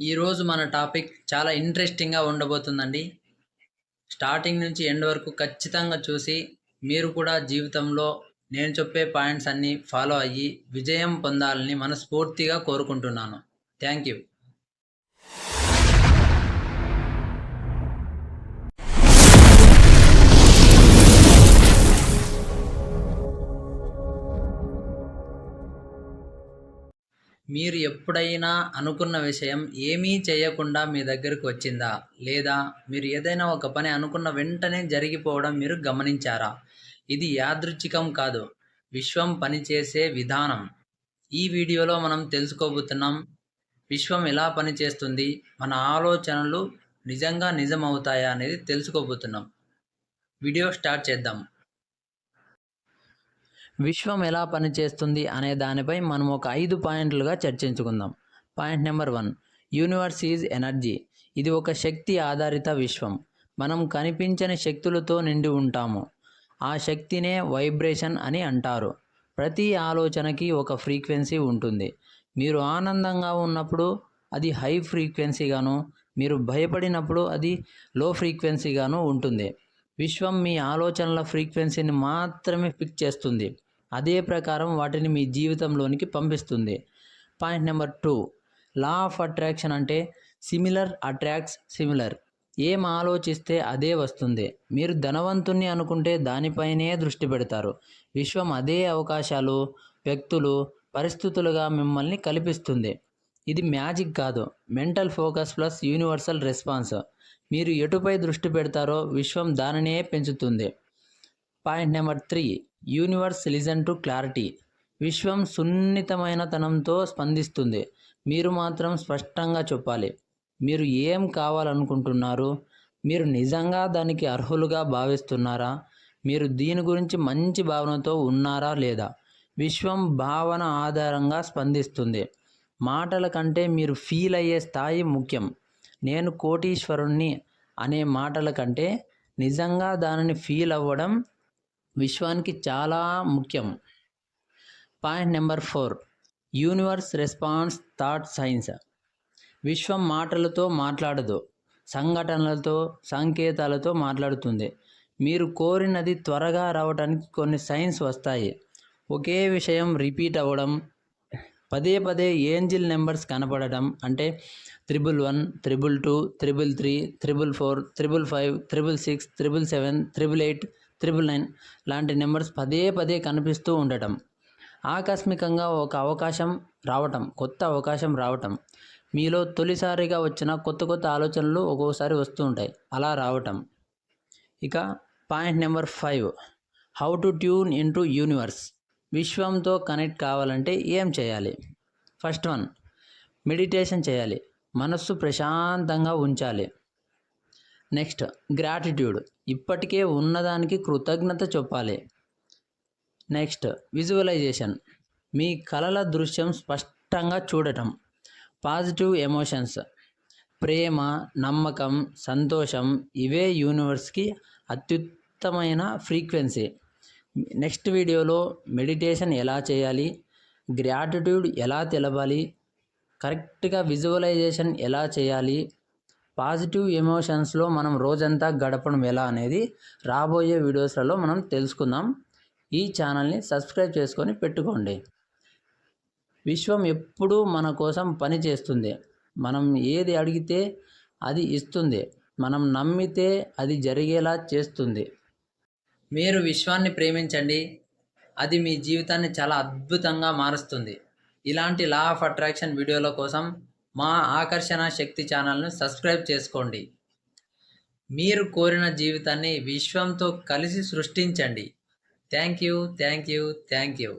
ఈరోజు మన టాపిక్ చాలా ఇంట్రెస్టింగ్గా ఉండబోతుందండి. స్టార్టింగ్ నుంచి ఎండ్ వరకు ఖచ్చితంగా చూసి మీరు కూడా జీవితంలో నేను చెప్పే పాయింట్స్ అన్నీ ఫాలో అయ్యి విజయం పొందాలని మనస్ఫూర్తిగా కోరుకుంటున్నాను. Thank you. మీరు ఎప్పుడైనా అనుకున్న విషయం ఏమీ చేయకుండా మీ దగ్గరకు వచ్చిందా? లేదా మీరు ఏదైనా ఒక పని అనుకున్న వెంటనే జరిగిపోవడం మీరు గమనించారా? ఇది యాదృచ్ఛికం కాదు, విశ్వం పనిచేసే విధానం. ఈ వీడియోలో మనం తెలుసుకోబోతున్నాం విశ్వం ఎలా పనిచేస్తుంది, మన ఆలోచనలు నిజంగా నిజమవుతాయా అనేది తెలుసుకోబోతున్నాం. వీడియో స్టార్ట్ చేద్దాం. విశ్వం ఎలా పనిచేస్తుంది అనే దానిపై మనం ఒక 5 పాయింట్లుగా చర్చించుకుందాం. Point number 1, universe is energy. ఇది ఒక శక్తి ఆధారిత విశ్వం. మనం కనిపించని శక్తులతో నిండి ఉంటాము. ఆ శక్తినే వైబ్రేషన్ అని అంటారు. ప్రతి ఆలోచనకి ఒక ఫ్రీక్వెన్సీ ఉంటుంది. మీరు ఆనందంగా ఉన్నప్పుడు అది హై ఫ్రీక్వెన్సీగాను, మీరు భయపడినప్పుడు అది లో ఫ్రీక్వెన్సీగాను ఉంటుంది. విశ్వం మీ ఆలోచనల ఫ్రీక్వెన్సీని మాత్రమే ఫిక్స్ చేస్తుంది. అదే ప్రకారం వాటిని మీ జీవితంలోనికి పంపిస్తుంది. Point number 2, law of attraction అంటే సిమిలర్ అట్రాక్ట్స్ సిమిలర్. ఏం ఆలోచిస్తే అదే వస్తుంది. మీరు ధనవంతుణ్ణి అనుకుంటే దానిపైనే దృష్టి పెడతారు. విశ్వం అదే అవకాశాలు, వ్యక్తులు, పరిస్థితులుగా మిమ్మల్ని కల్పిస్తుంది. ఇది మ్యాజిక్ కాదు, mental focus plus universal response. మీరు ఎటుపై దృష్టి పెడతారో విశ్వం దానినే పెంచుతుంది. Point number 3, universe listen to clarity. విశ్వం సున్నితమైన తనంతో స్పందిస్తుంది. మీరు మాత్రం స్పష్టంగా చెప్పాలి. మీరు ఏం కావాలనుకుంటున్నారు? మీరు నిజంగా దానికి అర్హులుగా భావిస్తున్నారా? మీరు దీని గురించి మంచి భావనతో ఉన్నారా లేదా? విశ్వం భావన ఆధారంగా స్పందిస్తుంది. మాటల కంటే మీరు ఫీల్ అయ్యే స్థాయి ముఖ్యం. నేను కోటీశ్వరుణ్ణి అనే మాటల కంటే నిజంగా దానిని ఫీల్ అవ్వడం విశ్వానికి చాలా ముఖ్యం. Point number 4, universe response thought science. విశ్వం మాటలతో మాట్లాడదు, సంఘటనలతో, సంకేతాలతో మాట్లాడుతుంది. మీరు కోరినది త్వరగా రావడానికి కొన్ని సైన్స్ వస్తాయి. ఒకే విషయం రిపీట్ అవ్వడం, పదే పదే ఏంజిల్ నెంబర్స్ కనపడడం, అంటే 111, 222, 333, 444, 555, 666, 777, 888, 999 లాంటి నెంబర్స్ పదే పదే కనిపిస్తూ ఉండటం. ఆకస్మికంగా ఒక అవకాశం రావటం, కొత్త అవకాశం రావటం. మీలో తొలిసారిగా వచ్చిన కొత్త కొత్త ఆలోచనలు ఒక్కోసారి వస్తూ ఉంటాయి, అలా రావటం. ఇక point number 5, how to tune in to universe. విశ్వంతో కనెక్ట్ కావాలంటే ఏం చేయాలి? ఫస్ట్ 1, మెడిటేషన్ చేయాలి, మనస్సు ప్రశాంతంగా ఉంచాలి. నెక్స్ట్, గ్రాటిట్యూడ్, ఇప్పటికే ఉన్నదానికి కృతజ్ఞత చెప్పాలి. నెక్స్ట్, విజువలైజేషన్, మీ కలల దృశ్యం స్పష్టంగా చూడటం. పాజిటివ్ ఎమోషన్స్, ప్రేమ, నమ్మకం, సంతోషం, ఇవే యూనివర్స్కి అత్యుత్తమైన ఫ్రీక్వెన్సీ. నెక్స్ట్ వీడియోలో మెడిటేషన్ ఎలా చేయాలి, గ్రాటిట్యూడ్ ఎలా తెలపాలి, కరెక్ట్గా విజువలైజేషన్ ఎలా చేయాలి, పాజిటివ్ ఎమోషన్స్లో మనం రోజంతా గడపడం ఎలా అనేది రాబోయే వీడియోస్లలో మనం తెలుసుకుందాం. ఈ ఛానల్ని సబ్స్క్రైబ్ చేసుకొని పెట్టుకోండి. విశ్వం ఎప్పుడూ మన కోసం పని చేస్తుంది. మనం ఏది అడిగితే అది ఇస్తుంది. మనం నమ్మితే అది జరిగేలా చేస్తుంది. మీరు విశ్వాన్ని ప్రేమించండి, అది మీ జీవితాన్ని చాలా అద్భుతంగా మారుస్తుంది. ఇలాంటి లా ఆఫ్ అట్రాక్షన్ వీడియోల కోసం మా ఆకర్షణ శక్తి ఛానల్ను సబ్స్క్రైబ్ చేసుకోండి. మీరు కోరిన జీవితాన్ని విశ్వంతో కలిసి సృష్టించండి. Thank you.